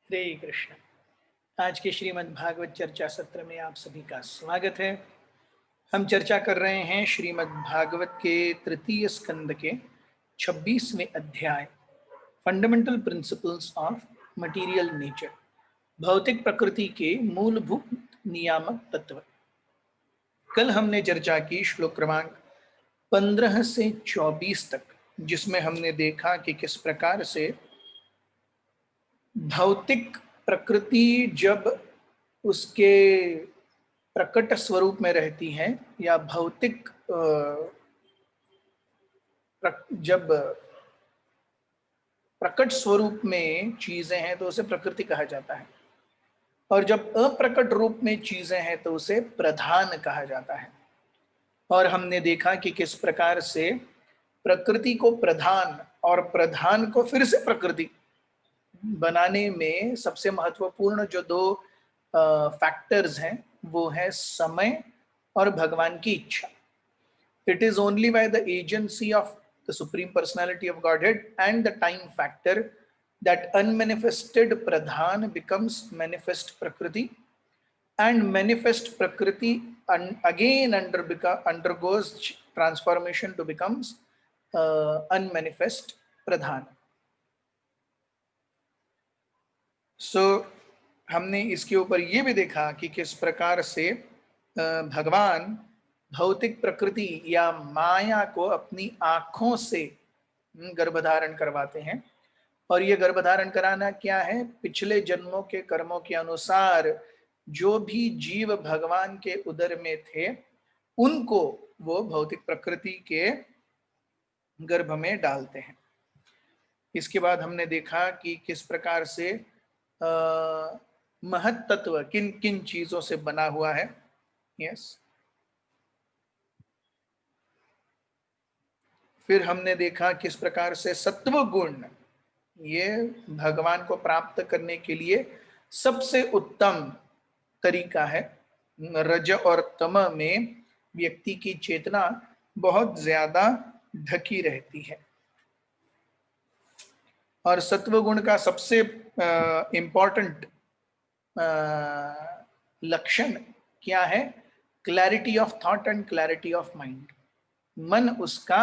हरे कृष्ण। आज के श्रीमद् भागवत चर्चा सत्र में आप सभी का स्वागत है। हम चर्चा कर रहे हैं श्रीमद् भागवत के तृतीय स्कंद के 26वें अध्याय fundamental principles of material nature, भौतिक प्रकृति के मूलभूत नियामक तत्व। कल हमने चर्चा की श्लोक क्रमांक 15 से 24 तक, जिसमें हमने देखा कि किस प्रकार से भौतिक प्रकृति जब उसके प्रकट स्वरूप में रहती है या भौतिक जब प्रकट स्वरूप में चीजें हैं तो उसे प्रकृति कहा जाता है, और जब अप्रकट रूप में चीजें हैं तो उसे प्रधान कहा जाता है। और हमने देखा कि किस प्रकार से प्रकृति को प्रधान और प्रधान को फिर से प्रकृति बनाने में सबसे महत्वपूर्ण जो दो फैक्टर्स हैं वो है समय और भगवान की इच्छा। It is only by the agency of the Supreme Personality of Godhead and the time factor that unmanifested Pradhan becomes manifest Prakriti, and manifest Prakriti again undergoes transformation to becomes unmanifest Pradhan. हमने इसके ऊपर ये भी देखा कि किस प्रकार से भगवान भौतिक प्रकृति या माया को अपनी आंखों से गर्भधारण करवाते हैं, और ये गर्भधारण कराना क्या है? पिछले जन्मों के कर्मों के अनुसार जो भी जीव भगवान के उदर में थे उनको वो भौतिक प्रकृति के गर्भ में डालते हैं। इसके बाद हमने देखा कि किस प्रकार से महत तत्व किन किन चीजों से बना हुआ है। फिर हमने देखा किस प्रकार से सत्व गुण ये भगवान को प्राप्त करने के लिए सबसे उत्तम तरीका है। रज और तम में व्यक्ति की चेतना बहुत ज्यादा ढकी रहती है, और सत्व गुण का सबसे इंपॉर्टेंट लक्षण क्या है? Clarity of thought and clarity of mind. मन उसका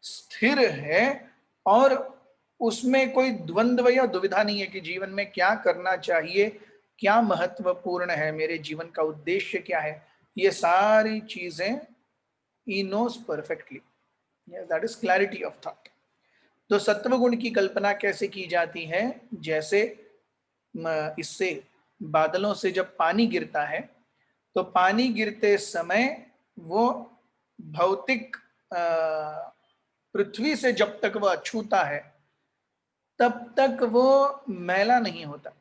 स्थिर है और उसमें कोई द्वंद्व या दुविधा नहीं है कि जीवन में क्या करना चाहिए, क्या महत्वपूर्ण है, मेरे जीवन का उद्देश्य क्या है। ये सारी चीजें he knows perfectly. That is clarity of thought. तो सत्व गुण की कल्पना कैसे की जाती है? जैसे इससे बादलों से जब पानी गिरता है तो पानी गिरते समय वो भौतिक पृथ्वी से जब तक वह छूता है तब तक वो मैला नहीं होता।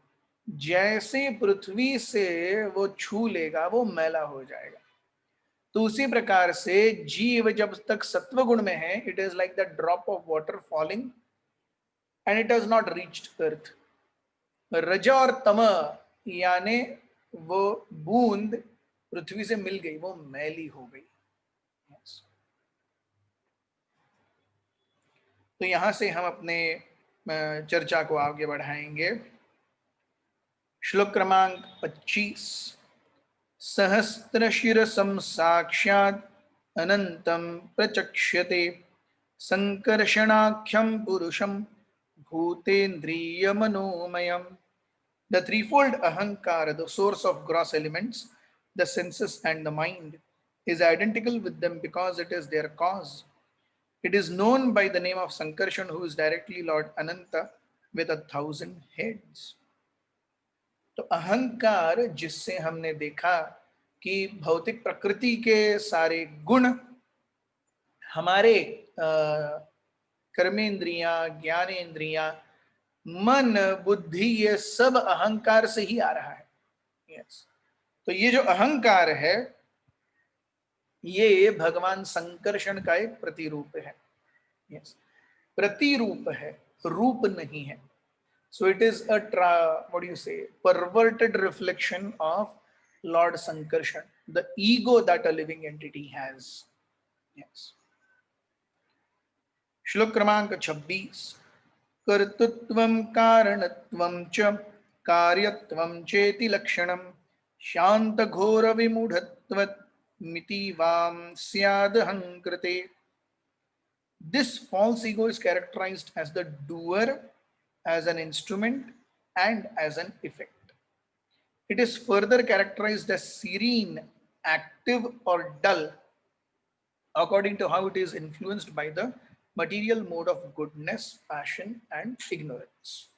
जैसे पृथ्वी से वो छू लेगा वो मैला हो जाएगा। तो उसी प्रकार से जीव जब तक सत्व गुण में है, it is like the drop of water falling and it has not reached earth. रज और तम यानी वो बूंद पृथ्वी से मिल गई, वो मैली हो गई। तो यहां से हम अपने चर्चा को आगे बढ़ाएंगे। श्लोक क्रमांक 25। सहस्रशिरसं साक्षात् अनंतं प्रचक्ष्यते संकर्षणाख्यं पुरुषं भूतेन्द्रिय मनोमयम्। The threefold ahankara, the source of gross elements, the senses and the mind, is identical with them because it is their cause. It is known by the name of Sankarshan, who is directly Lord Ananta with 1,000 heads. तो अहंकार, जिससे हमने देखा कि भौतिक प्रकृति के सारे गुण हमारे कर्मेंद्रियां, ज्ञानेन्द्रियां, मन, बुद्धि, ये सब अहंकार से ही आ रहा है। तो ये जो अहंकार है ये भगवान संकर्षण का एक प्रतिरूप है। प्रतिरूप है, रूप नहीं है। So it is a what do you say, perverted reflection of Lord Sankarshan, the ego that a living entity has. Yes. श्लोक क्रमांक 26। कर्तृत्वं कारणत्वं च कार्यत्वं चेति लक्षणं शांत घोर विमूढ़त्वत् मिति वाम स्याद हंकृते. This false ego is characterized as the doer, as an instrument, and as an effect. It is further characterized as serene, active, or dull, according to how it is influenced by the material mode of goodness, passion, and ignorance.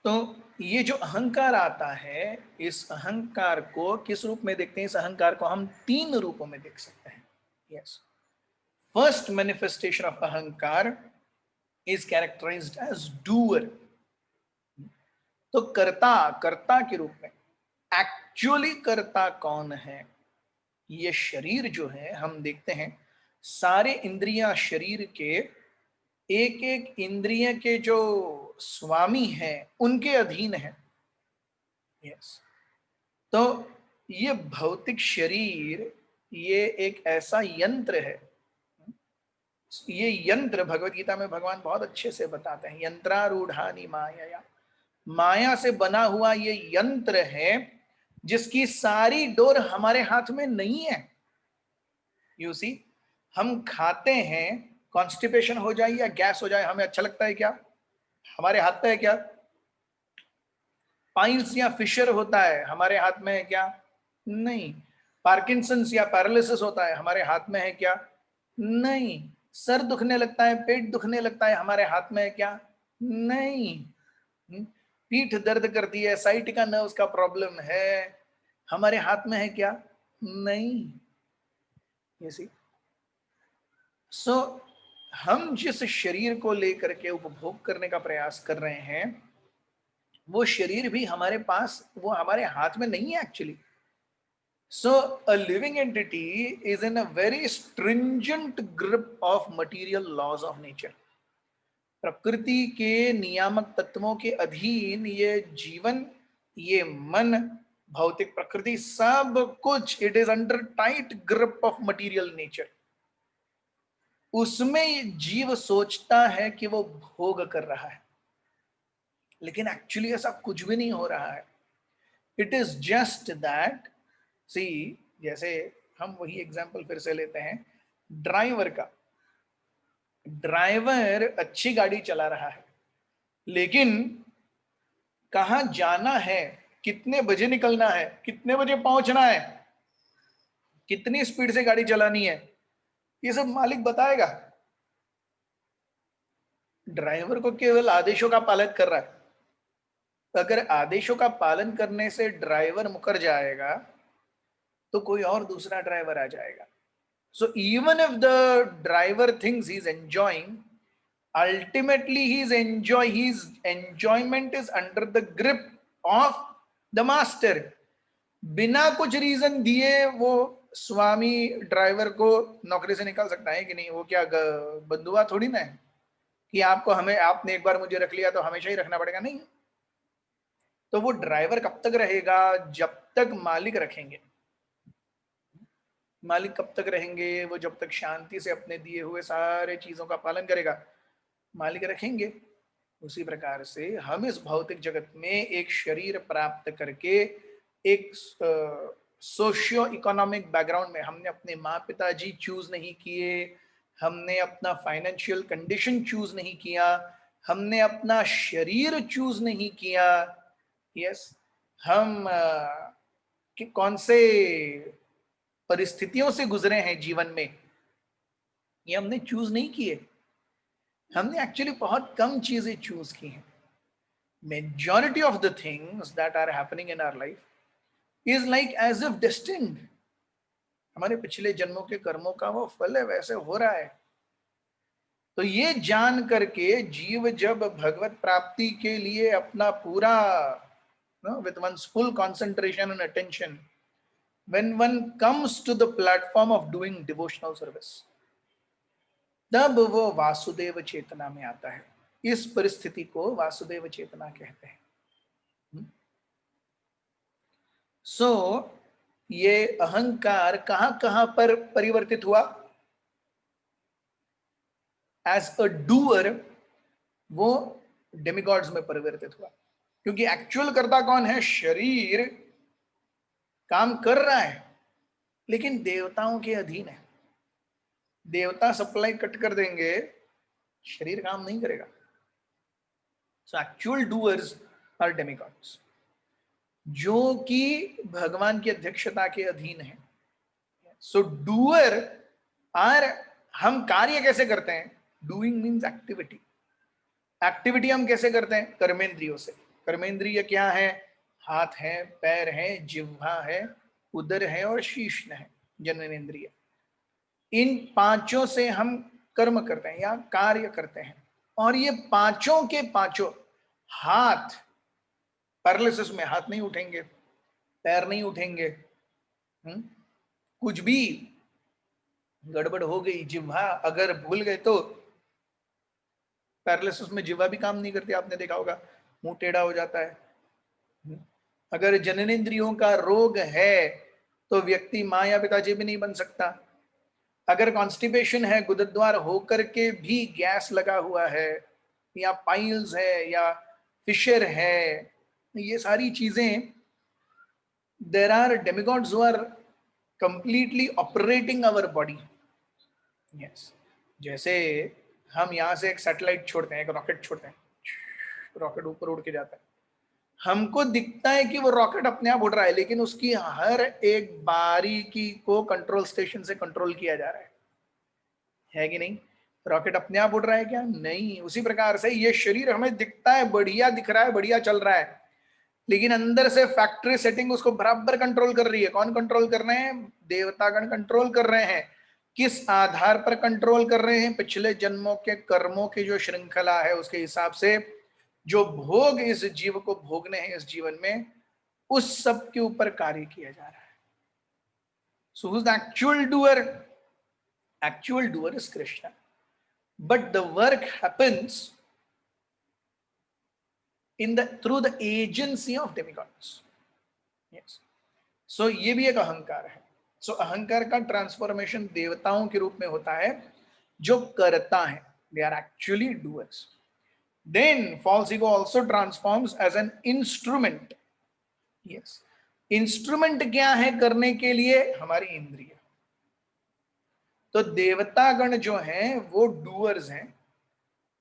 तो ये जो अहंकार आता है, इस अहंकार को किस रूप में देखते हैं? इस अहंकार को हम तीन रूपों में देख सकते हैं. यस, फर्स्ट मैनिफेस्टेशन ऑफ अहंकार इज कैरेक्टराइज्ड एज डूअर. तो कर्ता, कर्ता के रूप में. एक्चुअली कर्ता कौन है? ये शरीर जो है, हम देखते हैं सारे इंद्रियां शरीर के एक एक इंद्रिय के जो स्वामी हैं उनके अधीन है. यस, तो ये भौतिक शरीर ये एक ऐसा यंत्र है. ये यंत्र भगवत गीता में भगवान बहुत अच्छे से बताते हैं, यंत्रारूढ़ानि माया. माया से बना हुआ ये यंत्र है जिसकी सारी डोर हमारे हाथ में नहीं है. यू सी, हम खाते हैं, कॉन्स्टिपेशन हो जाए या गैस हो जाए, हमें अच्छा लगता है क्या? हमारे हाथ में है क्या? पाइल्स या फिशर होता है, हमारे हाथ में है क्या? नहीं. पार्किंसंस या पैरालिसिस होता है, हमारे हाथ में है क्या? नहीं. सर दुखने लगता है, पेट दुखने लगता है, हमारे हाथ में है क्या? नहीं. पीठ दर्द करती है, साइटिका नर्व्स का प्रॉब्लम है, हमारे हाथ में है क्या? नहीं. ये सी, सो हम जिस शरीर को लेकर के उपभोग करने का प्रयास कर रहे हैं, वो शरीर भी हमारे पास, वो हमारे हाथ में नहीं है actually. So a living entity is in a very stringent grip of material laws of nature. प्रकृति के नियामक तत्वों के अधीन ये जीवन, ये मन, भौतिक प्रकृति, सब कुछ, it is under tight grip of material nature. उसमें जीव सोचता है कि वो भोग कर रहा है, लेकिन एक्चुअली ऐसा कुछ भी नहीं हो रहा है. इट इज जस्ट दैट, सी, जैसे हम वही एग्जाम्पल फिर से लेते हैं ड्राइवर का. ड्राइवर अच्छी गाड़ी चला रहा है, लेकिन कहाँ जाना है, कितने बजे निकलना है, कितने बजे पहुंचना है, कितनी स्पीड से गाड़ी चलानी है, ये सब मालिक बताएगा. ड्राइवर को केवल आदेशों का पालन कर रहा है. अगर आदेशों का पालन करने से ड्राइवर मुकर जाएगा तो कोई और दूसरा ड्राइवर आ जाएगा. So even if the driver thinks he is enjoying, ultimately his enjoyment is under the grip of the master. बिना कुछ रीजन दिए वो स्वामी ड्राइवर को नौकरी से निकाल सकता है कि नहीं? वो क्या बंधुआ थोड़ी ना है कि आपको, हमें, आपने एक बार मुझे रख लिया तो हमेशा ही रखना पड़ेगा, नहीं. तो वो ड्राइवर कब तक रहेगा? जब तक मालिक रखेंगे. मालिक कब तक रहेंगे? वो जब तक शांति से अपने दिए हुए सारे चीजों का पालन करेगा, मालिक रखेंगे. उसी प्रकार से हम इस भौतिक जगत में एक शरीर प्राप्त करके एक सोशियो इकोनॉमिक बैकग्राउंड में, हमने अपने माँ पिताजी चूज नहीं किए, हमने अपना फाइनेंशियल कंडीशन चूज नहीं किया, हमने अपना शरीर चूज नहीं किया. यस, हम कि कौन से परिस्थितियों से गुजरे हैं जीवन में, ये हमने चूज नहीं किए. हमने एक्चुअली बहुत कम चीजें चूज की हैं. Majority of the things that are happening in our life is like as if destined. हमारे पिछले जन्मों के कर्मों का वो फल है, वैसे हो रहा है. तो ये जान करके जीव जब भगवत प्राप्ति के लिए अपना पूरा, with one's full concentration and attention, when one comes to the platform of doing devotional service, तब वो वासुदेव चेतना में आता है। इस परिस्थिति को वासुदेव चेतना कहते हैं। सो ये अहंकार कहां कहां पर परिवर्तित हुआ? एज अ डूअर वो डेमिगॉड्स में परिवर्तित हुआ, क्योंकि एक्चुअल कर्ता कौन है? शरीर काम कर रहा है लेकिन देवताओं के अधीन है। देवता सप्लाई कट कर देंगे, शरीर काम नहीं करेगा। So actual doers are demigods, जो कि भगवान की अध्यक्षता के अधीन है। सो डूअर आर, हम कार्य कैसे करते हैं? Doing means activity. एक्टिविटी हम कैसे करते हैं? कर्मेंद्रियों से। कर्मेंद्रिय क्या है? हाथ है, पैर है, जिह्वा है, उदर है और शीर्ष है, जननेंद्रिय। इन पांचों से हम कर्म करते हैं या कार्य करते हैं। और ये पांचों के पांचों, हाथ पैरालिसिस में हाथ नहीं उठेंगे, पैर नहीं उठेंगे, कुछ भी गड़बड़ हो गई, जिह्वा अगर भूल गए तो पैरालिसिस में जिह्वा भी काम नहीं करती, आपने देखा होगा, मुंह टेढ़ा हो जाता है। अगर जननेंद्रियों का रोग है तो व्यक्ति मां या पिताजी भी नहीं बन सकता। अगर कॉन्स्टिपेशन है, गुदद्वार होकर के भी गैस लगा हुआ है, या पाइल्स है, या फिशर है, ये सारी चीजें, there are demigods who are completely operating our body. Yes, जैसे हम यहाँ से एक सैटेलाइट छोड़ते हैं, एक रॉकेट छोड़ते हैं, रॉकेट ऊपर उड़ के जाता है, हमको दिखता है कि वो रॉकेट अपने आप उड़ रहा है, लेकिन उसकी हर एक बारीकी को कंट्रोल स्टेशन से कंट्रोल किया जा रहा है कि नहीं? रॉकेट अपने आप उड़ रहा है क्या? नहीं। उसी प्रकार से ये शरीर हमें दिखता है, बढ़िया दिख रहा है, बढ़िया चल रहा है, लेकिन अंदर से फैक्ट्री सेटिंग उसको बराबर कंट्रोल कर रही है। कौन कंट्रोल कर रहे हैं? देवतागण कंट्रोल कर रहे हैं। किस आधार पर कंट्रोल कर रहे हैं? पिछले जन्मों के कर्मों की जो श्रृंखला है उसके हिसाब से जो भोग इस जीव को भोगने हैं इस जीवन में, उस सब के ऊपर कार्य किया जा रहा है। So who is the actual doer? Actual doer is Krishna, but the work happens in the through the agency of demigods. Yes. So ये भी एक अहंकार है। सो अहंकार का ट्रांसफॉर्मेशन देवताओं के रूप में होता है जो करता है, they are actually doers. Then false ego also transforms as an instrument. Yes. Instrument क्या है करने के लिए? हमारी इंद्रिय। तो देवतागण जो हैं वो डूअर्स हैं,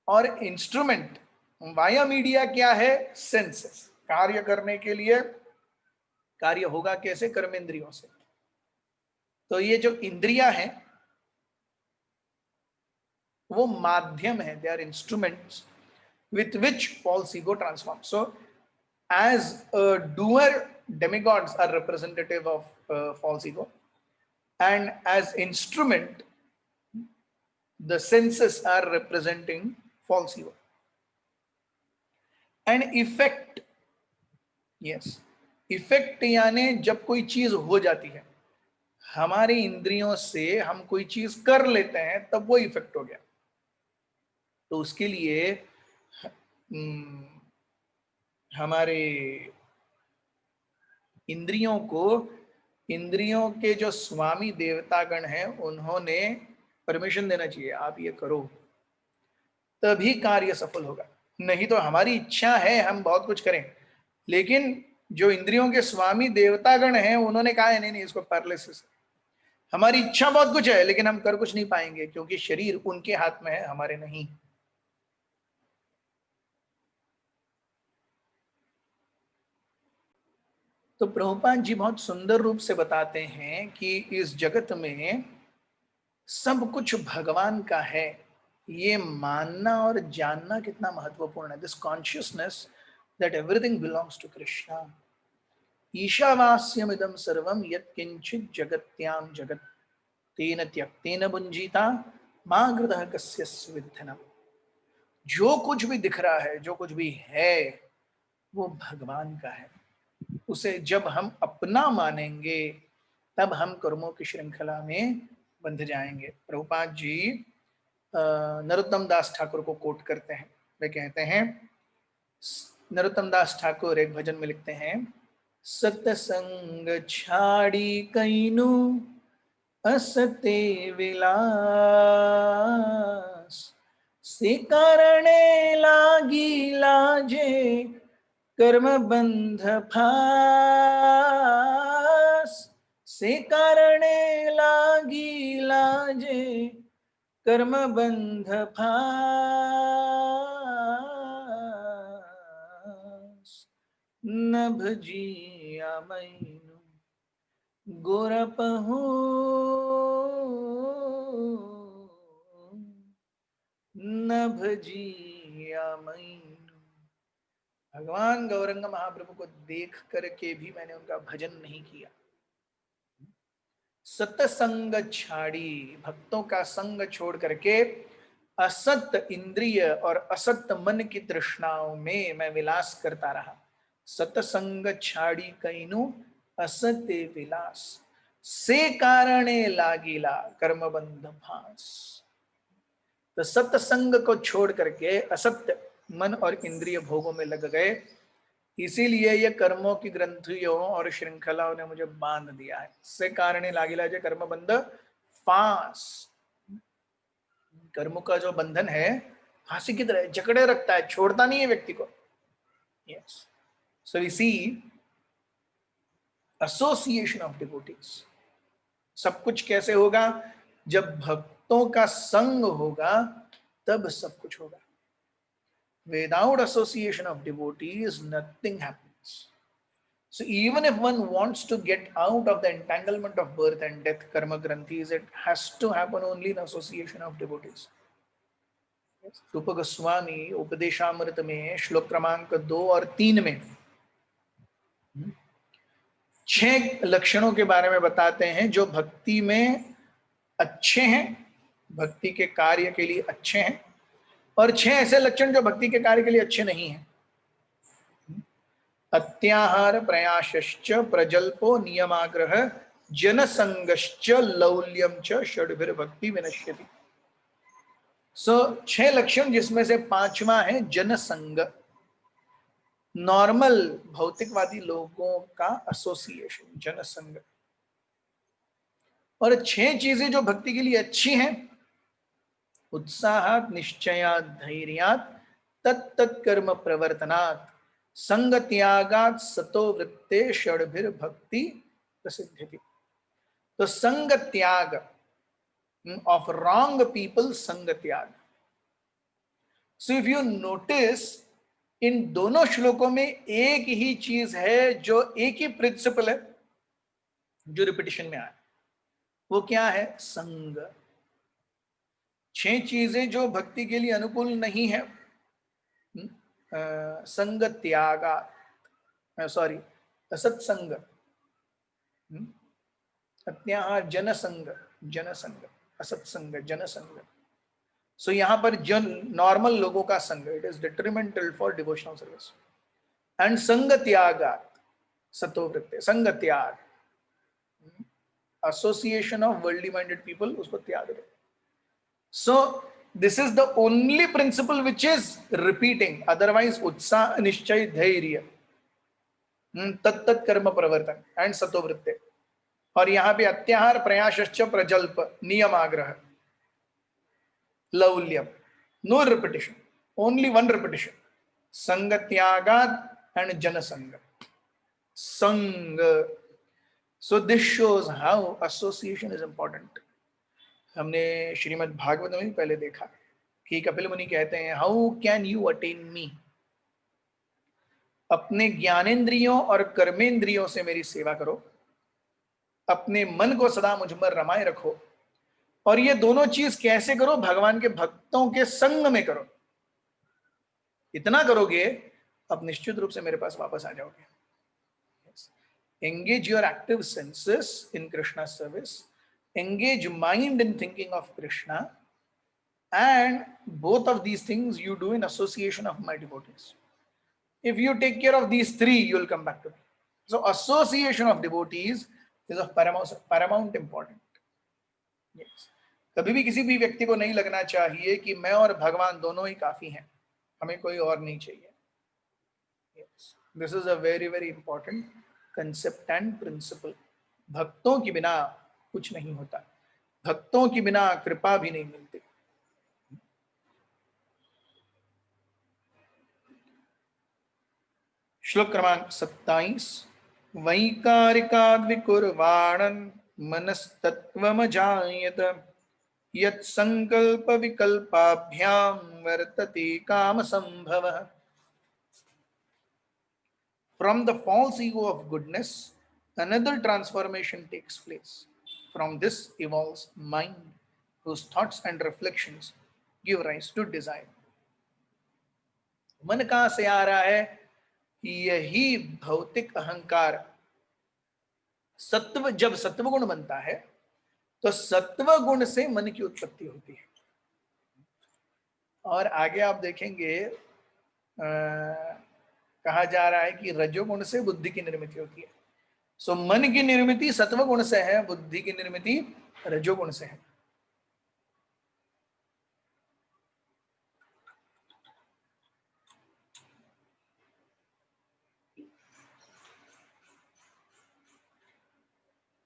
और इंस्ट्रूमेंट वाया मीडिया क्या है? सेंसेस। कार्य करने के लिए कार्य होगा कैसे? कर्मेंद्रियों से। तो ये जो इंद्रिया है वो माध्यम है, they are instruments with which false ego transforms. So as a doer, demigods are representative of false ego, and as instrument the senses are representing false ego. And effect, yes, effect यानी जब कोई चीज हो जाती है, हमारी इंद्रियों से हम कोई चीज कर लेते हैं, तब वो इफेक्ट हो गया। तो उसके लिए हमारे इंद्रियों को, इंद्रियों के जो स्वामी देवतागण हैं उन्होंने परमिशन देना चाहिए, आप ये करो, तभी कार्य सफल होगा। नहीं तो हमारी इच्छा है हम बहुत कुछ करें, लेकिन जो इंद्रियों के स्वामी देवतागण हैं उन्होंने कहा है नहीं नहीं, इसको पैरालिसिस। हमारी इच्छा बहुत कुछ है लेकिन हम कर कुछ नहीं पाएंगे, क्योंकि शरीर उनके हाथ में है, हमारे नहीं। तो प्रभुपाद जी बहुत सुंदर रूप से बताते हैं कि इस जगत में सब कुछ भगवान का है, ये मानना और जानना कितना महत्वपूर्ण है। This consciousness that everything belongs to Krishna. ईशावास्यमिदं सर्वं यत्किंचित् जगत्यां जगत् तेन त्यक्तेन भुंजीता मा गृधः कस्य विद्धनम्। जो कुछ भी दिख रहा है, जो कुछ भी है, वो भगवान का है। उसे जब हम अपना मानेंगे तब हम कर्मों की श्रृंखला में बंध जाएंगे। प्रभुपाद जी नरोत्तम दास ठाकुर को कोट करते हैं। वे कहते हैं, नरोत्तम दास ठाकुर एक भजन में लिखते हैं, सतसंग छाड़ी कैनु असते विलास, से कारणे लागी लाजे कर्म बंध फास, से कारणे लागी लाजे कर्म बंध फास, नभ जिया मैनु गोरपहु नभ जिया मैनु। भगवान गौरंग महाप्रभु को देख करके भी मैंने उनका भजन नहीं किया। सतसंग छाड़ी, भक्तों का संग छोड़ करके असत इंद्रिय और असत मन की तृष्णाओं में मैं विलास करता रहा। सतसंग छाड़ी कैनु असत्य विलास, से कारणे लागिला कर्मबंध फांस। तो सत्संग को छोड़ करके असत्य मन और इंद्रिय भोगों में लग गए, इसीलिए ये कर्मों की ग्रंथियों और श्रृंखलाओं ने मुझे बांध दिया है। से कारणे लागिला जे कर्मबंध फांस, कर्म का जो बंधन है फांसी की तरह जकड़े रखता है, छोड़ता नहीं है व्यक्ति को। Yes, so we see association of devotees. सब कुछ कैसे होगा? जब भक्तों का संग होगा तब सब कुछ होगा। Without association of devotees, nothing happens. So even if one wants to get out of the entanglement of birth and death, karma granthis, it has to happen only in association of devotees. रूप गोस्वामी उपदेशामृत में श्लोक क्रमांक 2 और 3 में 6 लक्षणों के बारे में बताते हैं जो भक्ति में अच्छे हैं, भक्ति के कार्य के लिए अच्छे हैं, और 6 ऐसे लक्षण जो भक्ति के कार्य के लिए अच्छे नहीं हैं। अत्याहार प्रयासश्च प्रजल्पो नियमाग्रह जनसंगश्च लौल्यम च षड्भिर्भक्ति विनश्यति। सो 6 लक्षण, जिसमें से 5वां है जनसंग, नॉर्मल भौतिकवादी लोगों का एसोसिएशन, जनसंग। और 6 चीजें जो भक्ति के लिए अच्छी हैं, उत्साहात निश्चयात धैर्यात तत्तत्कर्म प्रवर्तनात् संग त्यागात सतो वृत्ते षड्भिर भक्ति प्रसिद्ध्यति। तो संग त्याग of wrong people, संग त्याग। So if you notice, इन दोनों श्लोकों में एक ही चीज है, जो एक ही प्रिंसिपल है जो रिपीटिशन में आया। वो क्या है? संग। 6 चीजें जो भक्ति के लिए अनुकूल नहीं है, संग त्यागा, सॉरी असत्संग, अत्याहार, जनसंग, जनसंग, असत्संग, जनसंग। सो यहां पर जन नॉर्मल लोगों का संग, it is detrimental for devotional service. And संग त्यागा सतो वृत्ते, संग त्याग, association of worldly minded people, उसको त्याग दे। सो this is the only principle which is repeating, otherwise उत्साह निश्चय धैर्य तत्त कर्म प्रवर्तन एंड सतोवृत्ते। और यहाँ पे अत्याहार प्रयासश्च प्रजल्प नियमाग्रह लौल्यम, no repetition, only one repetition, संग त्यागात एंड जनसंग, संग। So this shows how association is important. हमने श्रीमद् भागवत में भी पहले देखा कि कपिल मुनि कहते हैं, हाउ कैन यू अटेन मी? अपने ज्ञानेंद्रियों और कर्मेंद्रियों से मेरी सेवा करो, अपने मन को सदा मुझ पर रमाए रखो, और ये दोनों चीज कैसे करो? भगवान के भक्तों के संग में करो। इतना करोगे अब निश्चित रूप से मेरे पास वापस आ जाओगे। Engage your active senses in Krishna service, engage mind in thinking of Krishna, and both of these things you do in association of my devotees. If you take care of these 3, you will come back to me. So association of devotees is of paramount importance. Yes. कभी भी किसी भी व्यक्ति को नहीं लगना चाहिए कि मैं और भगवान दोनों ही काफी हैं, हमें कोई और नहीं चाहिए। This is a very very important concept and principle. भक्तों के बिना कुछ नहीं होता, भक्तों के बिना कृपा भी नहीं मिलती। श्लोक क्रमांक 27। वैकारिकाग्निकुर्वाणन् मनस्तत्त्वमजायत यत्संकल्प विकल्पाभ्यां वर्तते काम संभवः। From the false ego of goodness, another transformation takes place. From this evolves mind, whose thoughts and reflections give rise to desire. मन कहां से आ रहा है? यही भौतिक अहंकार। सत्व, जब सत्व गुण बनता है तो सत्व गुण से मन की उत्पत्ति होती है। और आगे आप देखेंगे कहा जा रहा है कि रजोगुण से बुद्धि की निर्मिति होती है। सो मन की निर्मिति सत्व गुण से है, बुद्धि की निर्मिति रजोगुण से है।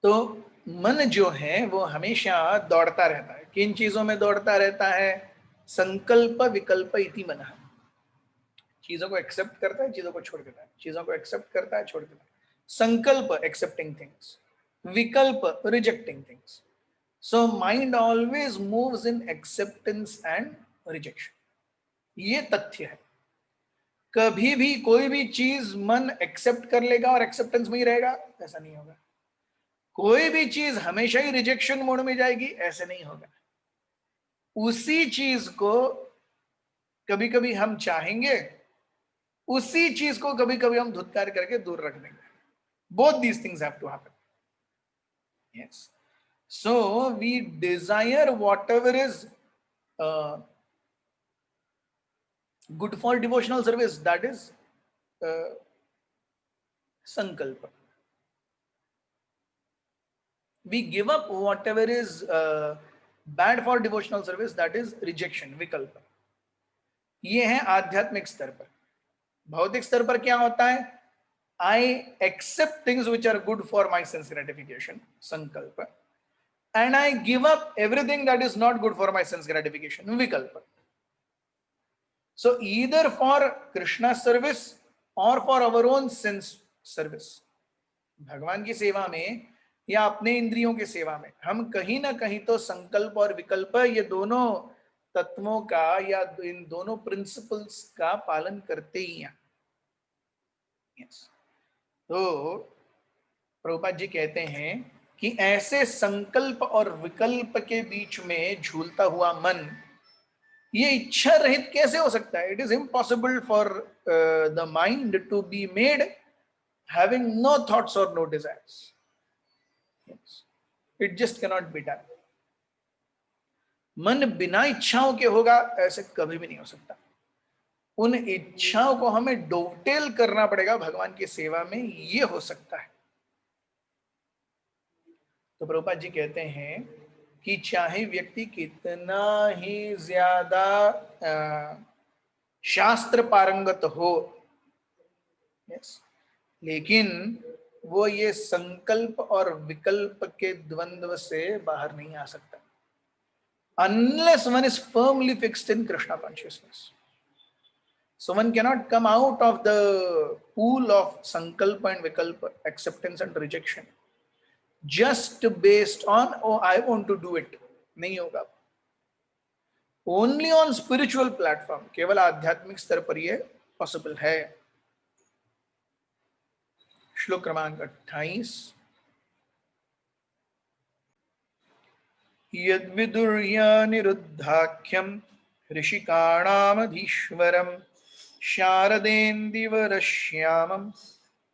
तो मन जो है वो हमेशा दौड़ता रहता है। किन चीजों में दौड़ता रहता है? संकल्प विकल्प इति मनः। चीजों को एक्सेप्ट करता है, चीजों को छोड़ देता है, चीजों को एक्सेप्ट करता है, छोड़ देता है। संकल्प एक्सेप्टिंग थिंग्स, विकल्प rejecting things. So mind always moves in acceptance and rejection. ये तथ्य है। कभी भी कोई भी चीज मन एक्सेप्ट कर लेगा और एक्सेप्टेंस में ही रहेगा, ऐसा नहीं होगा। कोई भी चीज हमेशा ही रिजेक्शन मोड में जाएगी, ऐसे नहीं होगा। उसी चीज को कभी कभी हम चाहेंगे, उसी चीज को कभी कभी हम धुतकार करके दूर रख देंगे। Both these things have to happen. Yes, so we desire whatever is good for devotional service, that is sankalpa. We give up whatever is bad for devotional service, that is rejection, vikalpa. ये है आध्यात्मिक स्तर पर। भौतिक स्तर पर क्या होता है? I accept things which are good for my sense gratification, sankalpa, and I give up everything that is not good for my sense gratification, vikalpa. So either for Krishna service or for our own sense service, भगवान की सेवा में या अपने इंद्रियों की सेवा में हम कहीं ना कहीं तो संकल्प और विकल्प, ये दोनों तत्वों का या इन दोनों प्रिंसिपल्स का पालन करते ही हैं। yes. तो प्रभुपाद जी कहते हैं कि ऐसे संकल्प और विकल्प के बीच में झूलता हुआ मन ये इच्छा रहित कैसे हो सकता है? It is impossible for the mind to be made having no thoughts और no desires. It just cannot be done. मन बिना इच्छाओं के होगा, ऐसे कभी भी नहीं हो सकता। उन इच्छाओं को हमें डोटेल करना पड़ेगा भगवान की सेवा में, ये हो सकता है। तो प्रभुपाद जी कहते हैं कि चाहे व्यक्ति कितना ही ज्यादा शास्त्र पारंगत हो, लेकिन वो ये संकल्प और विकल्प के द्वंद्व से बाहर नहीं आ सकता unless one is firmly fixed in Krishna consciousness. So one cannot come out of the pool of sankalpa and vikalpa, acceptance and rejection, just based on, oh, I want to do it. नहीं होगा। Only on spiritual platform, केवल आध्यात्मिक स्तर पर ये possible है। श्लोक क्रमांक 28। यद्विदुर्यानिरुद्धाख्यं ऋषिकाणामधीश्वरं शारदेन्दीवरश्यामं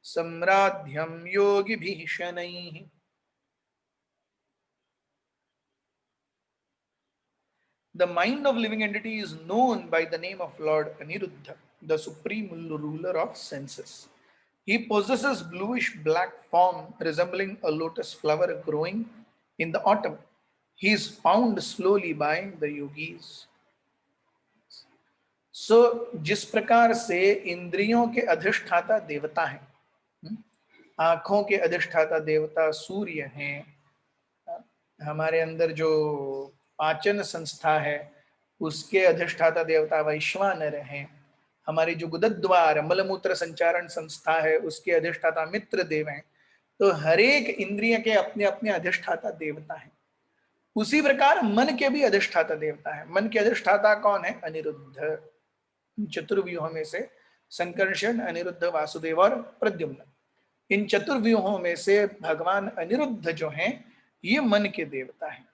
सम्राध्यं योगिभिः शनैः। The mind of living entity is known by the name of Lord Aniruddha, the supreme ruler of senses. He possesses bluish black form resembling a lotus flower growing in the autumn. he is found slowly by the yogis. सो जिस प्रकार से इंद्रियों के अधिष्ठाता देवता हैं, आंखों के अधिष्ठाता देवता सूर्य हैं, हमारे अंदर जो पाचन संस्था है उसके अधिष्ठाता देवता वैश्वानर हैं, हमारी जो गुदद्वार मलमूत्र संचारण संस्था है उसके अधिष्ठाता मित्र देव हैं। तो हर एक इंद्रिय के अपने अपने अधिष्ठाता देवता हैं। उसी प्रकार मन के भी अधिष्ठाता देवता है। मन के अधिष्ठाता कौन है? अनिरुद्ध। चतुर्व्यूहों में से संकर्षण, अनिरुद्ध, वासुदेव और प्रद्युम्न, इन चतुर्व्यूहों में से भगवान अनिरुद्ध जो हैं ये मन के देवता हैं।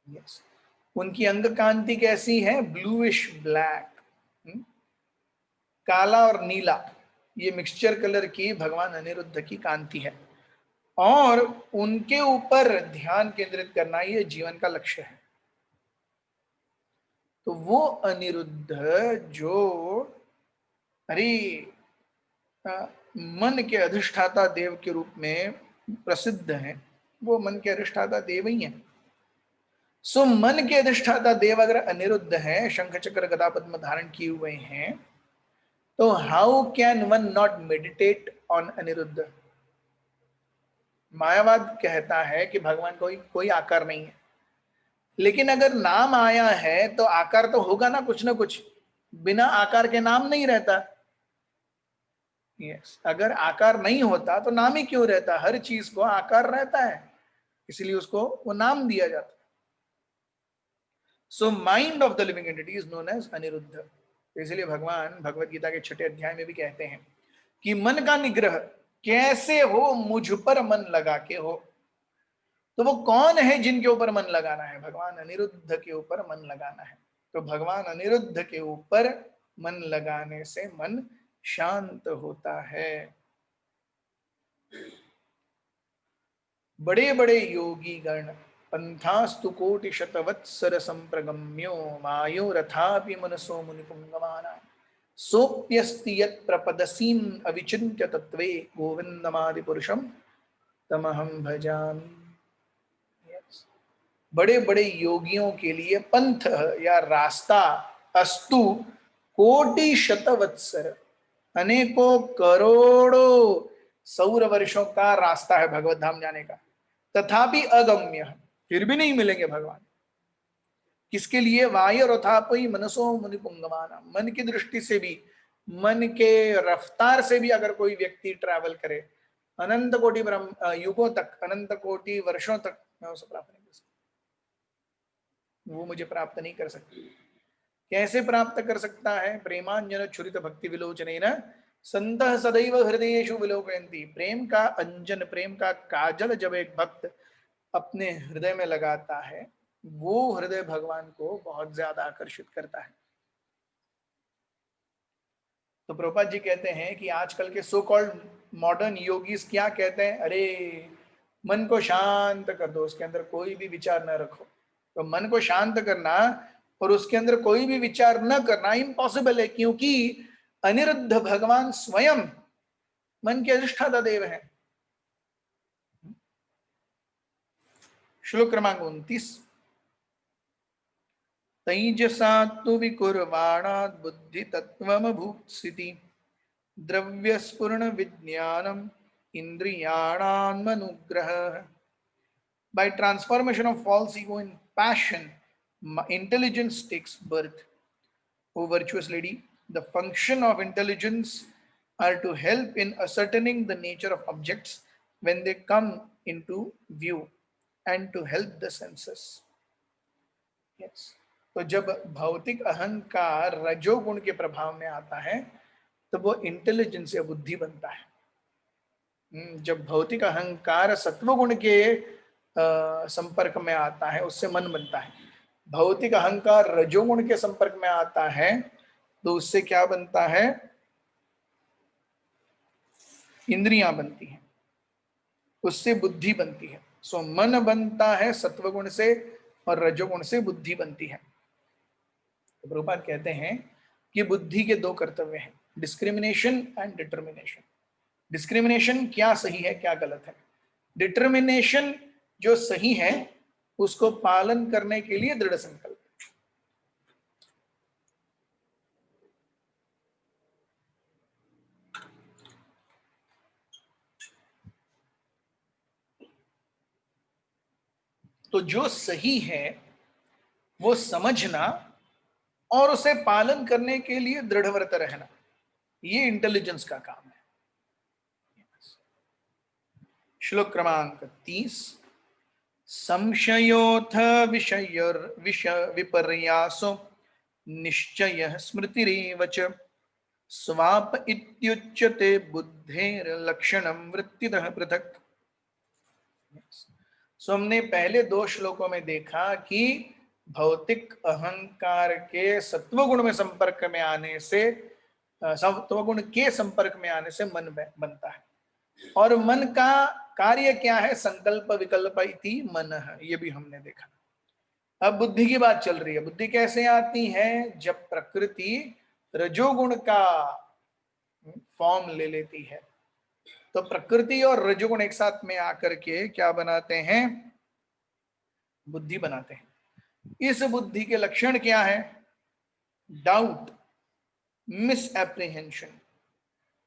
यस, उनकी अंग कांति कैसी है? ब्लूइश ब्लैक, काला और नीला, ये मिक्सचर कलर की भगवान अनिरुद्ध की कांति है। और उनके ऊपर ध्यान केंद्रित करना ये जीवन का लक्ष्य है। तो वो अनिरुद्ध जो मन के अधिष्ठाता देव के रूप में प्रसिद्ध हैं, वो मन के अधिष्ठाता देव ही हैं। सो मन के अधिष्ठाता देव अगर अनिरुद्ध है, शंख चक्र गदा पद्म धारण किए हुए हैं, तो how can one not meditate on Aniruddha? मायावाद कहता है कि भगवान कोई आकार नहीं है, लेकिन अगर नाम आया है तो आकार तो होगा ना कुछ, बिना आकार के नाम नहीं रहता। यस, अगर आकार नहीं होता तो नाम ही क्यों रहता? हर चीज को आकार रहता है, इसलिए उसको वो नाम दिया जाता है। So mind of the living entity is known as Aniruddha. इसलिए भगवान भगवत गीता के 6ठे अध्याय में भी कहते हैं कि मन का निग्रह कैसे हो? मुझ पर मन लगा के हो। तो वो कौन है जिनके ऊपर मन लगाना है? भगवान अनिरुद्ध के ऊपर मन लगाना है। तो भगवान अनिरुद्ध के ऊपर मन लगाने से मन शांत होता है। बड़े बड़े योगी गण पंथास्तु कोटि शतवत्सर संप्रगम्यो मायो रथापि मनसो मुनिपुंगमाना सोप्यस्ति यत् प्रपदसीम अविचिन्त्य तत्वे गोविंदमादि पुरुषम तमहम भजामि। बड़े बड़े योगियों के लिए पंथ या रास्ता अस्तु कोटि शतवत्सर, अनेकों करोड़ों सौर वर्षों का रास्ता है भगवत धाम जाने का, तथापि अगम्य, फिर भी नहीं मिलेंगे भगवान। किसके लिए? वायु रथापि मनसो मुनिपुंगमाना, मन की दृष्टि से भी, मन के रफ्तार से भी अगर कोई व्यक्ति ट्रैवल करे अनंत कोटि युगों तक, अनंत कोटि वर्षों तक, मैं उसे प्राप्त नहीं कर सकता, वो मुझे प्राप्त नहीं कर सकती। कैसे प्राप्त कर सकता है? प्रेमांजन छुरित भक्ति विलोचनेन संतः सदैव हृदयेषु विलोकयन्ति। प्रेम का अंजन, प्रेम का काजल जब एक भक्त अपने हृदय में लगाता है, वो हृदय भगवान को बहुत ज्यादा आकर्षित करता है। तो प्रभुपाद जी कहते हैं कि आजकल के सो कॉल्ड मॉडर्न योगीज क्या कहते हैं? अरे मन को शांत कर दो, उसके अंदर कोई भी विचार न रखो। तो मन को शांत करना और उसके अंदर कोई भी विचार न करना इम्पॉसिबल है, क्योंकि अनिरुद्ध भगवान स्वयं मन के अधिष्ठाता देव हैं। श्लोक क्रमांक 29, तैजसा तु विकुर्वाणात् बुद्धि तत्त्वमभूत्सिति द्रव्यस्फुरण विज्ञानम इंद्रियाणान्मनुग्रह। By transformation of false ego in passion, intelligence takes birth. O virtuous lady, the function of intelligence are to help in ascertaining the nature of objects when they come into view and to help the senses. Yes. तो जब भौतिक अहंकार रजोगुण के प्रभाव में आता है तो वो इंटेलिजेंस या बुद्धि बनता है। जब भौतिक अहंकार सत्वगुण के संपर्क में आता है, उससे मन बनता है। भौतिक अहंकार रजोगुण के संपर्क में आता है तो उससे क्या बनता है? इंद्रियां बनती हैं, उससे बुद्धि बनती है। सो मन बनता है सत्वगुण से और रजोगुण से बुद्धि बनती है। तो प्रभुपाद कहते हैं कि बुद्धि के दो कर्तव्य हैं, डिस्क्रिमिनेशन एंड डिटर्मिनेशन। डिस्क्रिमिनेशन क्या सही है क्या गलत है, डिटर्मिनेशन जो सही है उसको पालन करने के लिए दृढ़ संकल्प। तो जो सही है वो समझना और उसे पालन करने के लिए दृढ़व्रत रहना, ये इंटेलिजेंस का काम है। श्लोक क्रमांक 30। संशयोऽथ विपर्यासो निश्चयः स्मृतिरेव च स्वाप इत्युच्यते बुद्धेर्लक्षणं वृत्तितः पृथक्। सो हमने पहले 2 श्लोकों में देखा कि भौतिक अहंकार के सत्वगुण में संपर्क में आने से, सत्वगुण के संपर्क में आने से मन बनता है, और मन का कार्य क्या है? संकल्प विकल्प इति मनः, ये भी हमने देखा। अब बुद्धि की बात चल रही है। बुद्धि कैसे आती है? जब प्रकृति रजोगुण का फॉर्म ले लेती है, तो प्रकृति और रजोगुण एक साथ में आकर के क्या बनाते हैं? बुद्धि बनाते हैं। इस बुद्धि के लक्षण क्या है? Doubt, miss apprehension,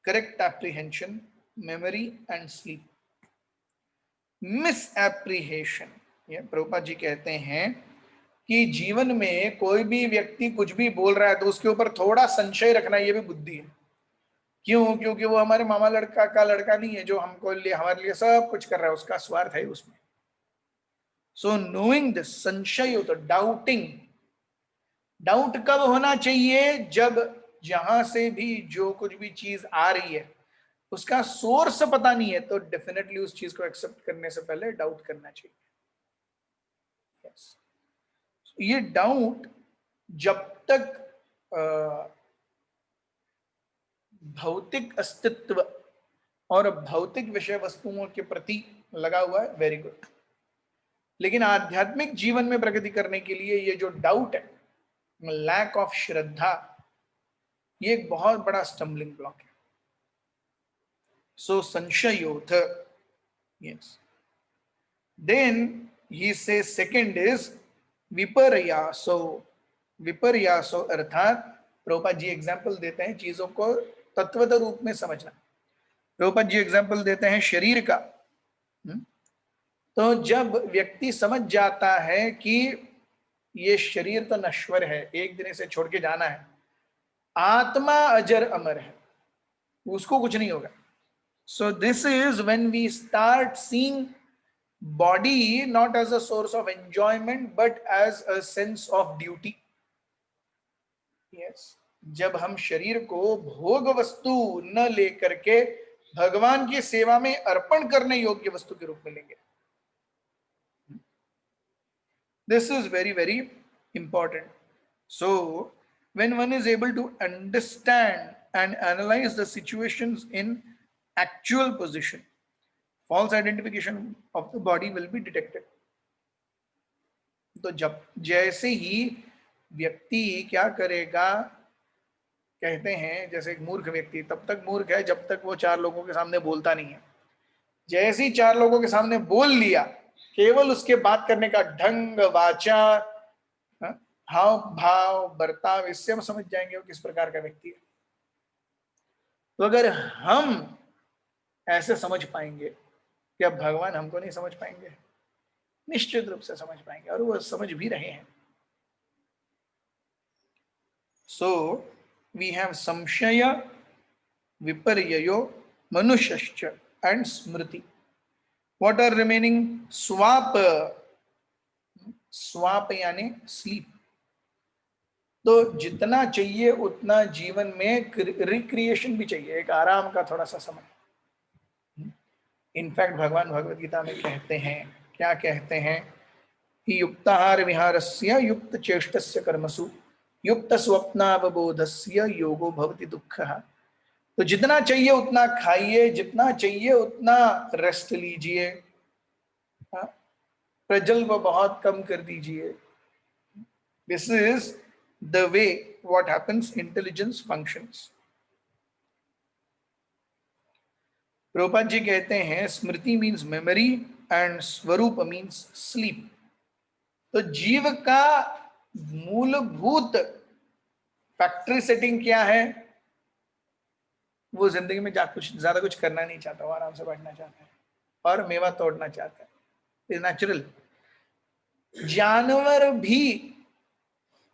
correct apprehension, memory and sleep. Miss apprehension, ये प्रभुपाद जी कहते हैं कि जीवन में कोई भी व्यक्ति कुछ भी बोल रहा है तो उसके ऊपर थोड़ा संशय रखना, ये भी बुद्धि है। क्यों? क्योंकि वो हमारे मामा लड़का का लड़का नहीं है जो हमको लिए हमारे लिए सब कुछ कर रहा है, उसका स्वार्थ है उसमें। सो नोइंग दिस, संशय हो तो डाउटिंग। डाउट कब होना चाहिए? जब जहां से भी जो कुछ भी चीज आ रही है उसका सोर्स पता नहीं है, तो डेफिनेटली उस चीज को एक्सेप्ट करने से पहले डाउट करना चाहिए। yes. ये डाउट जब तक भौतिक अस्तित्व और भौतिक विषय वस्तुओं के प्रति लगा हुआ है, वेरी गुड। लेकिन आध्यात्मिक जीवन में प्रगति करने के लिए ये जो डाउट है, लैक ऑफ श्रद्धा, ये एक बहुत बड़ा स्टम्बलिंग ब्लॉक है। सो संशयोथ, यस। देन ही से सेकंड इज विपर्यासो। विपर्यासो अर्थात प्रभुपाद जी एग्जाम्पल देते हैं चीजों को तत्वत रूप में समझना। प्रभुपाद जी एग्जाम्पल देते हैं शरीर का। तो जब व्यक्ति समझ जाता है कि ये शरीर तो नश्वर है, एक दिन इसे छोड़ के जाना है, आत्मा अजर अमर है, उसको कुछ नहीं होगा। So this is when we start seeing body not as a source of enjoyment but as a sense of duty. Yes, जब हम शरीर को भोग वस्तु न लेकर के भगवान की सेवा में अर्पण करने योग्य वस्तु के रूप में लेंगे। This is very, very important. So, when one is able to understand and analyze the situations in actual position, false identification of the body will be detected. तो जब जैसे ही व्यक्ति क्या करेगा, कहते हैं जैसे एक मूर्ख व्यक्ति तब तक मूर्ख है जब तक वो 4 लोगों के सामने बोलता नहीं है। जैसे ही 4 लोगों के सामने बोल लिया, केवल उसके बात करने का ढंग, वाचा, हाव भाव, बर्ताव, इससे हम समझ जाएंगे वो किस प्रकार का व्यक्ति है। तो अगर हम ऐसे समझ पाएंगे कि अब भगवान हमको नहीं समझ पाएंगे, निश्चित रूप से समझ पाएंगे, और वो समझ भी रहे हैं। सो वी हैव संशय, विपर्ययो, मनुष्यश्च एंड स्मृति। What are remaining? स्वाप। स्वाप यानी स्लीप। तो जितना चाहिए उतना जीवन में रिक्रिएशन भी चाहिए, एक आराम का थोड़ा सा समय। इनफैक्ट भगवान भगवद गीता में कहते हैं, क्या कहते हैं कि युक्ताहार विहारस्य युक्त चेष्टस्य कर्मसु युक्त स्वप्नावबोधस्य योगो भवति दुःखः। तो जितना चाहिए उतना खाइए, जितना चाहिए उतना रेस्ट लीजिए, प्रजल्प बहुत कम कर दीजिए। This is the way what happens, intelligence functions. Prabhupada ji कहते हैं स्मृति मीन्स मेमोरी एंड स्वरूप मीन्स स्लीप। तो जीव का मूलभूत फैक्ट्री सेटिंग क्या है? वो जिंदगी में ज्यादा कुछ करना नहीं चाहता, वो आराम से बैठना चाहता है और मेवा तोड़ना चाहता है, इज नेचुरल। जानवर भी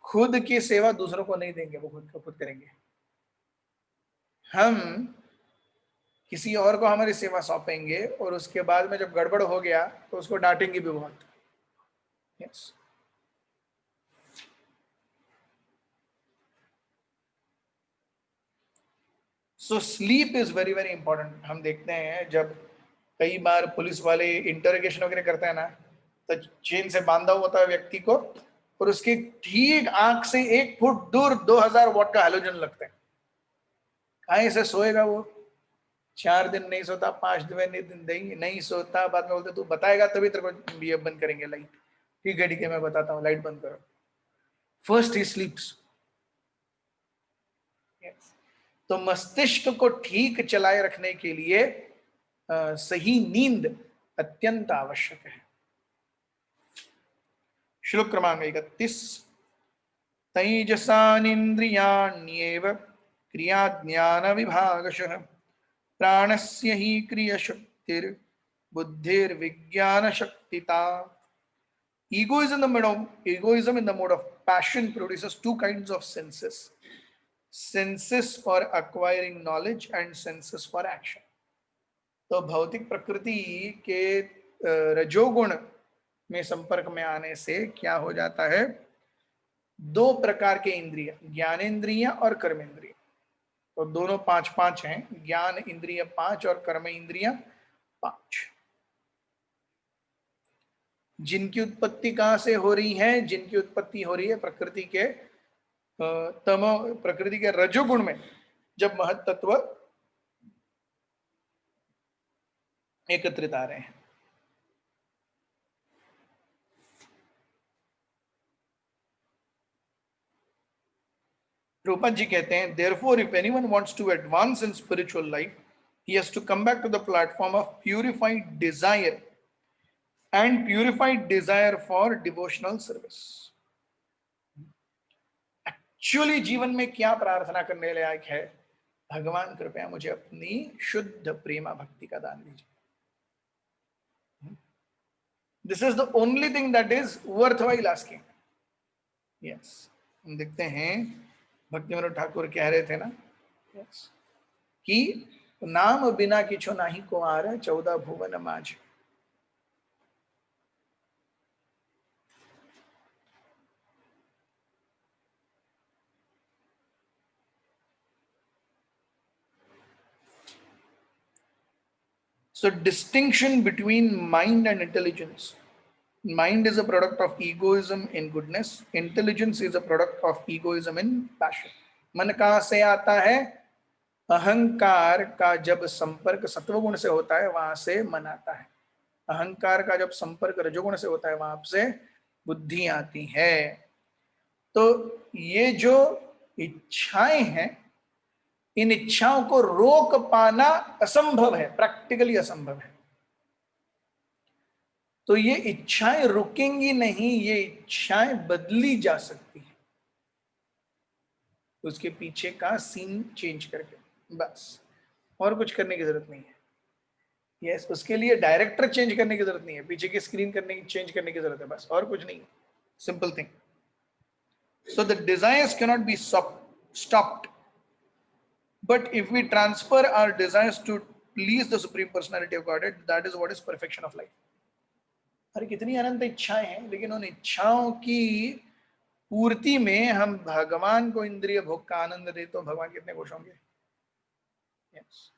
खुद की सेवा दूसरों को नहीं देंगे, वो खुद को खुद करेंगे। हम किसी और को हमारी सेवा सौंपेंगे और उसके बाद में जब गड़बड़ हो गया तो उसको डांटेंगे भी बहुत। Yes. So sleep is very very important. हम देखते हैं जब कई बार पुलिस वाले इंटरोगेशन वगैरह करते हैं ना, तो चेन से बांधा हुआ होता है व्यक्ति को, और उसकी ठीक आंख से 1 फुट दूर 2000 वॉट का हेलोजन लगता है। कहीं से सोएगा वो? 4 दिन नहीं सोता, 5 दिन नहीं सोता, बाद में बोलते तू बताएगा तभी तेरे को ये बंद करेंगे लाइट। ठीक है मैं बताता हूँ, लाइट बंद करो। फर्स्ट ही स्लीप्स। तो मस्तिष्क को ठीक चलाए रखने के लिए सही नींद अत्यंत आवश्यक है। श्लोक क्रमांक 31। तैजसानिन्द्रियाण्येव क्रिया ज्ञान विभागशः प्राणस्य हि क्रियशक्तिर्बुद्धिर्विज्ञान शक्तिता। Egoism in the mode of passion produces two kinds of senses: senses for acquiring knowledge and senses for action. तो भौतिक प्रकृति के रजोगुण में संपर्क में आने से क्या हो जाता है? 2 प्रकार के इंद्रिय, ज्ञानेन्द्रिय और कर्मेंद्रिय। तो दोनों 5-5 हैं, ज्ञान इंद्रिय 5 और कर्म इंद्रिय 5। जिनकी उत्पत्ति कहां से हो रही है? जिनकी उत्पत्ति हो रही है प्रकृति के प्रकृति के रजोगुण में, जब महत्त्व एकत्रित आ रहे हैं। रूपा जी कहते हैं, therefore if anyone wants to advance in spiritual life, he has to come back to the platform of purified desire and purified desire for devotional service. Actually जीवन में क्या प्रार्थना करने लायक है? भगवान कृपया मुझे अपनी शुद्ध प्रेमा भक्ति का दान दीजिए। This is the only thing that is worth while asking. Yes, हम देखते हैं भक्ति विनोद ठाकुर कह रहे थे ना, yes, कि नाम बिना किछु नाही को आर 14 भुवन माज। So distinction between mind and intelligence. Mind is a product of egoism in goodness. Intelligence is a product of egoism in passion. मन कहां से आता है? अहंकार का जब संपर्क सत्वगुण से होता है वहां से मन आता है। अहंकार का जब संपर्क रजोगुण से होता है वहां से बुद्धि आती है। तो ये जो इच्छाएं हैं, इन इच्छाओं को रोक पाना असंभव है, प्रैक्टिकली असंभव है। तो ये इच्छाएं रुकेंगी नहीं, ये इच्छाएं बदली जा सकती हैं उसके पीछे का सीन चेंज करके, बस। और कुछ करने की जरूरत नहीं है। यस, उसके लिए डायरेक्टर चेंज करने की जरूरत नहीं है, पीछे की स्क्रीन चेंज करने की जरूरत है, बस, और कुछ नहीं। Simple thing. So the desires cannot be stopped, but if we transfer our desires to please the supreme personality of Godhead, that is what is perfection of life. अरे कितनी अनंत इच्छाएं हैं, लेकिन उन इच्छाओं की पूर्ति में हम भगवान को इंद्रिय भोग का आनंद दे तो भगवान कितने खुश होंगे। yes.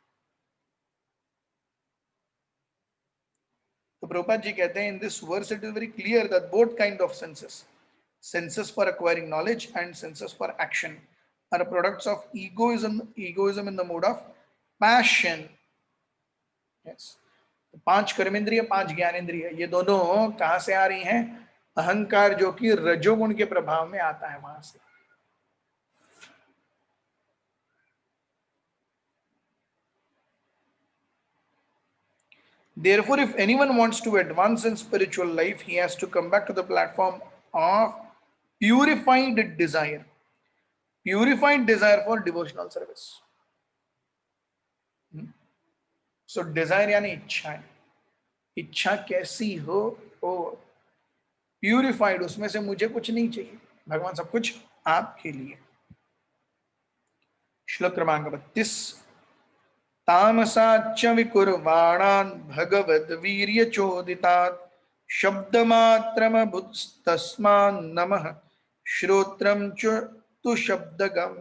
तो प्रभुपाद जी कहते हैं, in this verse it is very clear that both kind of senses for acquiring knowledge and senses for action are products of egoism in the mode of passion. yes. 5 कर्मेंद्रिय 5 ज्ञानेंद्रिय, ये दोनों कहां से आ रही हैं? अहंकार जो कि रजोगुण के प्रभाव में आता है, वहां से। Therefore, if anyone wants to advance in spiritual life, he has to come back to the platform of purified desire. Purified desire for devotional service. So desire यानी इच्छाएं. इच्छा कैसी हो, ओ प्यूरिफाइड, उसमें से मुझे कुछ नहीं चाहिए, भगवान सब कुछ आपके लिए. श्लोक क्रमांक 32. तामसाच्च विकुर्वाणान् भगवद् वीर्य चोदितात् शब्दमात्रमभुस्तस्मान् नमः श्रोत्रं च तु शब्दगम्.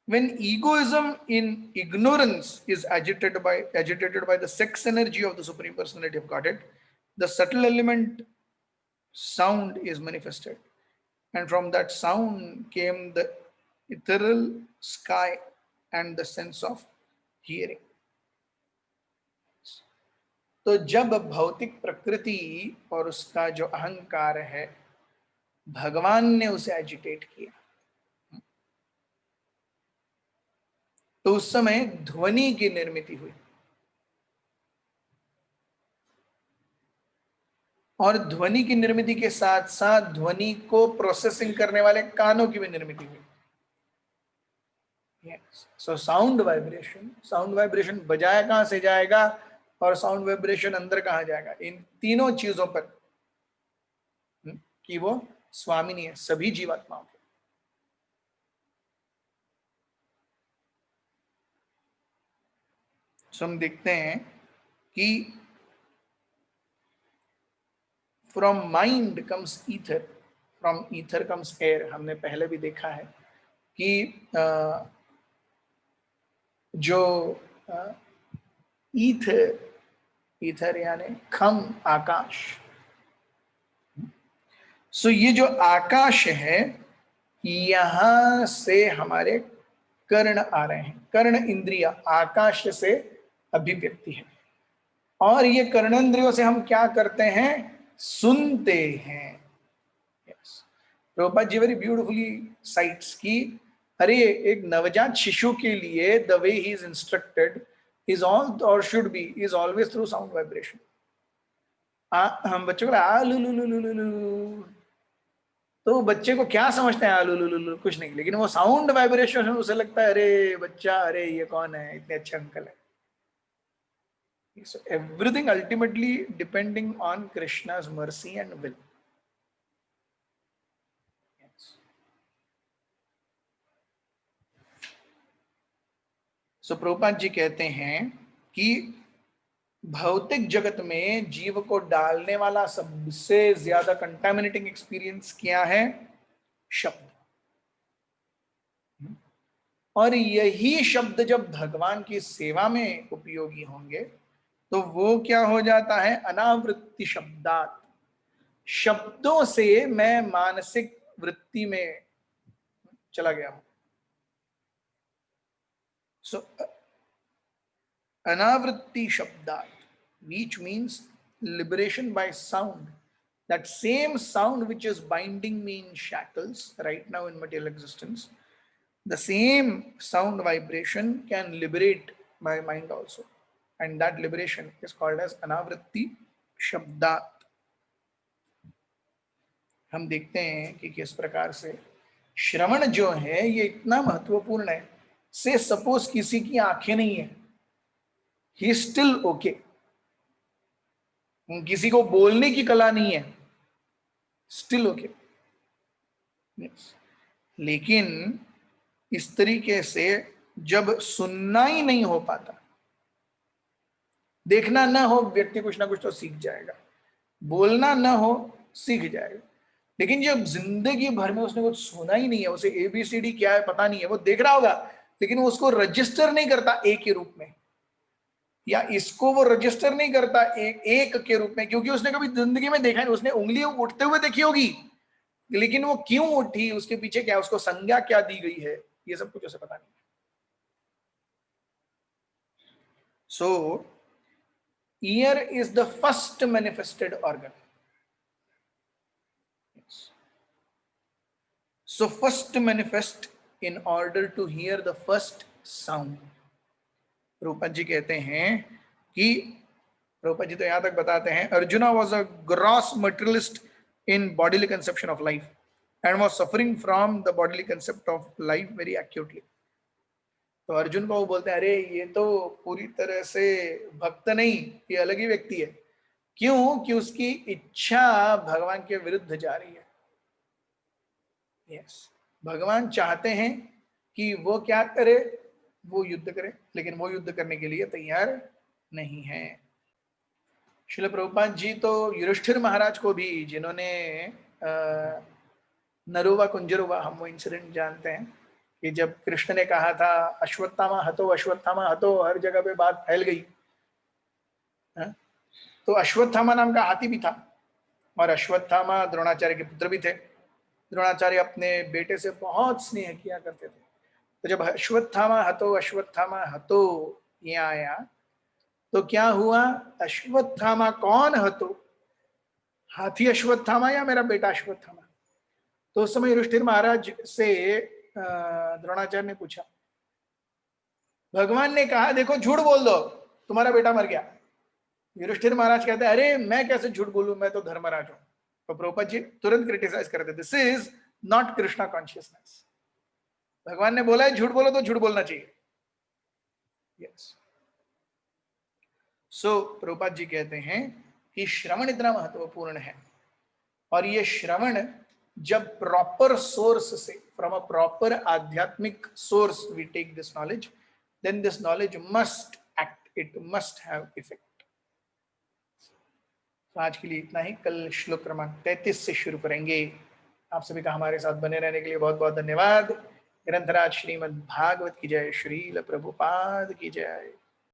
When egoism in ignorance is agitated by the sex energy of the Supreme Personality of Godhead, the subtle element sound is manifested, and from that sound came the ethereal sky and the sense of hearing. तो जब भौतिक प्रकृति और उसका जो अहंकार है, भगवान ने उसे एजिटेट किया, तो उस समय ध्वनि की निर्मिति हुई, और ध्वनि की निर्मिति के साथ साथ ध्वनि को प्रोसेसिंग करने वाले कानों की भी निर्मिति हुई. सो साउंड वाइब्रेशन बजाया कहां से जाएगा और साउंड वाइब्रेशन अंदर कहां जाएगा? इन तीनों चीजों पर कि वो स्वामिनी है सभी जीवात्माओं के. सो हम देखते हैं कि from mind comes ether, from ether comes air. हमने पहले भी देखा है कि जो ईथर यानी खम, आकाश. सो ये जो आकाश है, यहां से हमारे कर्ण आ रहे हैं. कर्ण इंद्रिया आकाश से अभिव्यक्ति है, और ये कर्णेंद्रियों से हम क्या करते हैं? सुनते हैं. Prabhupada ji very beautifully cites की अरे एक नवजात शिशु के लिए the way he is instructed is all और should be is always through sound vibration. हम बच्चों को आ लू लू लू लू लू लू, तो बच्चे को क्या समझते हैं? आ लू लू लू लू कुछ नहीं, लेकिन वो साउंड वाइब्रेशन उसे लगता है अरे बच्चा, अरे ये कौन है, इतने अच्छे अंकल है. So everything ultimately depending on Krishna's mercy and will. Yes. So Prabhupada ji कहते हैं कि भौतिक जगत में जीव को डालने वाला सबसे ज्यादा कंटामिनेटिंग एक्सपीरियंस क्या है? शब्द. और यही शब्द जब भगवान की सेवा में उपयोगी होंगे तो वो क्या हो जाता है? अनावृत्ति शब्दात. शब्दों से मैं मानसिक वृत्ति में चला गया हूं. सो अनावृत्ति शब्दात, which means liberation by sound. That same sound which is binding me in shackles right now in material existence, the same sound vibration can liberate my mind also. And that liberation is called as anavritti shabdat. हम देखते हैं कि किस प्रकार से श्रवण जो है ये इतना महत्वपूर्ण है. से सपोज किसी की आंखें नहीं है, ही स्टिल ओके. किसी को बोलने की कला नहीं है, स्टिल ओके. लेकिन इस तरीके से जब सुनना ही नहीं हो पाता, देखना ना हो, व्यक्ति कुछ ना कुछ तो सीख जाएगा. बोलना ना हो, सीख जाएगा. लेकिन जब जिंदगी भर में उसने कुछ सुना ही नहीं है, उसे ABCD क्या है पता नहीं है, वो देख रहा होगा लेकिन वो उसको रजिस्टर नहीं करता ए के रूप में, या इसको वो रजिस्टर नहीं करता एक के रूप में, क्योंकि उसने कभी जिंदगी में देखा नहीं. उसने उंगली उठते हुए देखी होगी, लेकिन वो क्यों उठी, उसके पीछे क्या, उसको संज्ञा क्या दी गई है, ये सब कुछ उसे पता नहीं. सो ear is the first manifested organ. Yes. So first manifest in order to hear the first sound. रूपा जी कहते हैं कि प्रभुपाद जी तो यहाँ तक बताते हैं, arjuna was a gross materialist in bodily conception of life and was suffering from the bodily concept of life very actually. तो अर्जुन को वो बोलते हैं, अरे ये तो पूरी तरह से भक्त नहीं, ये अलग ही व्यक्ति है। क्यों? कि उसकी इच्छा भगवान के विरुद्ध जा रही है। यस, भगवान चाहते हैं कि वो क्या करे, वो युद्ध करे, लेकिन वो युद्ध करने के लिए तैयार नहीं है। श्रील प्रभुपाद जी तो युधिष्ठिर महाराज को भी, जिन्होंने नरुवा कुंजरुवा, हम वो इंसिडेंट जानते हैं कि जब कृष्ण ने कहा था अश्वत्थामा हतो अश्वत्थामा हतो, हर जगह पे बात फैल गई। तो अश्वत्थामा नाम का हाथी भी था, और अश्वत्थामा द्रोणाचार्य के पुत्र भी थे। द्रोणाचार्य अपने बेटे से बहुत स्नेह किया करते थे। तो जब अश्वत्थामा हतो यहाँ आया तो क्या हुआ? अश्वत्थामा कौन हतो? हाथी अश्वत्थामा या मेरा बेटा अश्वत्थामा? तो उस समय युधिष्ठिर महाराज से द्रोणाचार्य ने पूछा, भगवान ने कहा देखो झूठ बोल दो, तुम्हारा बेटा मर गया। युधिष्ठिर महाराज कहते हैं, अरे मैं कैसे झूठ बोलूं, मैं तो धर्मराज हूं। तो प्रभुपाद जी तुरंत क्रिटिसाइज करते, this is not Krishna consciousness. भगवान ने बोला है झूठ बोलो तो झूठ बोलना चाहिए। यस। सो प्रभुपाद जी कहते हैं कि श्रवण इतना महत्वपूर्ण है, और ये श्रवण जब प्रॉपर सोर्स से, फ्रॉम अ प्रॉपर आध्यात्मिक source we take this knowledge, then this knowledge must act, it must have effect. तो आज के लिए इतना ही। कल श्लोक क्रमांक 33 से शुरू करेंगे। आप सभी का हमारे साथ बने रहने के लिए बहुत बहुत धन्यवाद। ग्रंथराज श्रीमद् भागवत की जय, श्रील प्रभुपाद की जय।